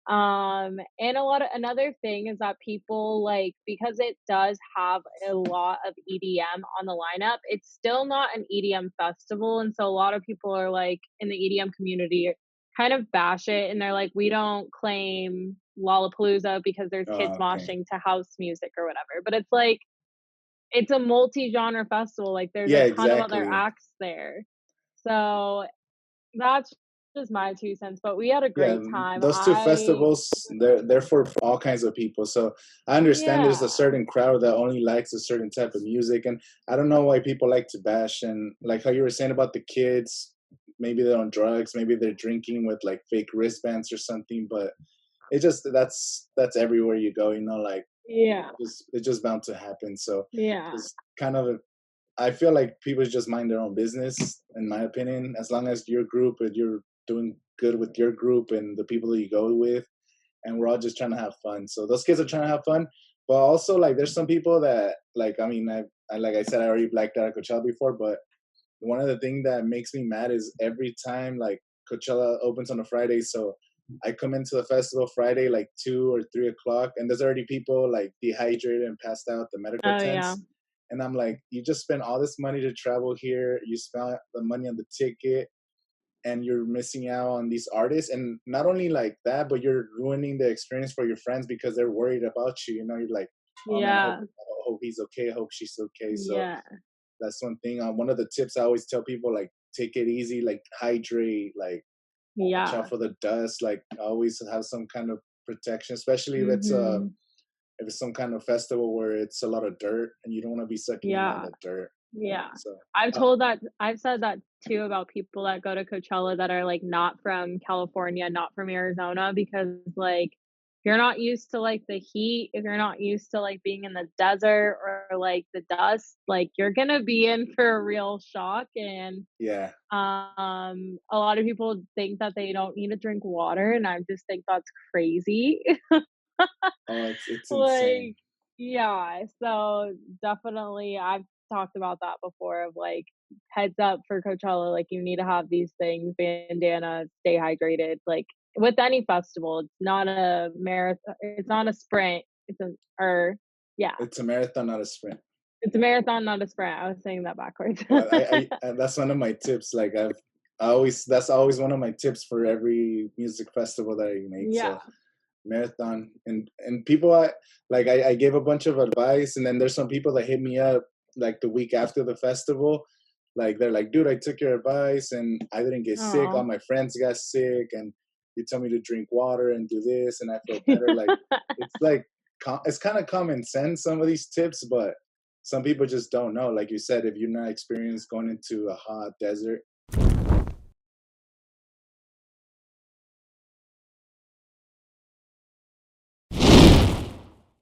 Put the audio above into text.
And another thing is that people like because it does have a lot of EDM on the lineup, it's still not an EDM festival. And so a lot of people are like in the EDM community kind of bash it and they're like, we don't claim Lollapalooza because there's kids Oh, okay. moshing to house music or whatever. But it's like it's a multi-genre festival. Like there's Yeah, a ton of other exactly. acts there. So that's just my 2 cents, but we had a Yeah, great time. those two festivals, they're for all kinds of people. So I understand there's a Yeah. certain crowd that only likes a certain type of music, and I don't know why people like to bash. And like how you were saying about the kids, maybe they're on drugs, maybe they're drinking with like fake wristbands or something. But it just that's everywhere you go, you know. Like Yeah. just it's just bound to happen. So Yeah. just kind of I feel like people just mind their own business, in my opinion. As long as your group and you're doing good with your group and the people that you go with, and we're all just trying to have fun. So those kids are trying to have fun, but also like there's some people that like. I mean, I like I said, I already blacked out at Coachella before, but one of the things that makes me mad is every time like Coachella opens on a Friday, so I come into the festival Friday like 2 or 3 o'clock, and there's already people like dehydrated and passed out at the medical Oh, yeah. tents. And I'm like, you just spent all this money to travel here. You spent the money on the ticket, and you're missing out on these artists. And not only like that, but you're ruining the experience for your friends because they're worried about you. You know, you're like, oh man, Yeah. I hope he's okay. I hope she's okay. So Yeah. that's one thing. One of the tips I always tell people, like, take it easy, like hydrate, like watch out Yeah. for the dust, like always have some kind of protection, especially Mhm. if it's some kind of festival where it's a lot of dirt and you don't want to be sucking in all Yeah. the dirt. Yeah. So I've said that too about people that go to Coachella that are, like, not from California, not from Arizona, because, like, if you're not used to, like, the heat, if you're not used to, like, being in the desert or, like, the dust, like, you're gonna be in for a real shock, and, yeah, a lot of people think that they don't need to drink water, and I just think that's crazy. oh, it's insane. Like, yeah, so definitely I've talked about that before of like heads up for Coachella, like you need to have these things, bandana, stay hydrated. Like with any festival, it's not a marathon, it's not a sprint. It's a or yeah, It's a marathon, not a sprint. it's a marathon, not a sprint. I was saying that backwards. Well, that's one of my tips. Like I always that's always one of my tips for every music festival that I make. Yeah. So marathon and people I gave a bunch of advice, and then there's some people that hit me up like the week after the festival, like they're like, dude, I took your advice and I didn't get sick, all Oh. my friends got sick, and you tell me to drink water and do this and I feel better. Like it's like it's kind of common sense, some of these tips, but some people just don't know. Like you said, if you're not experienced going into a hot desert,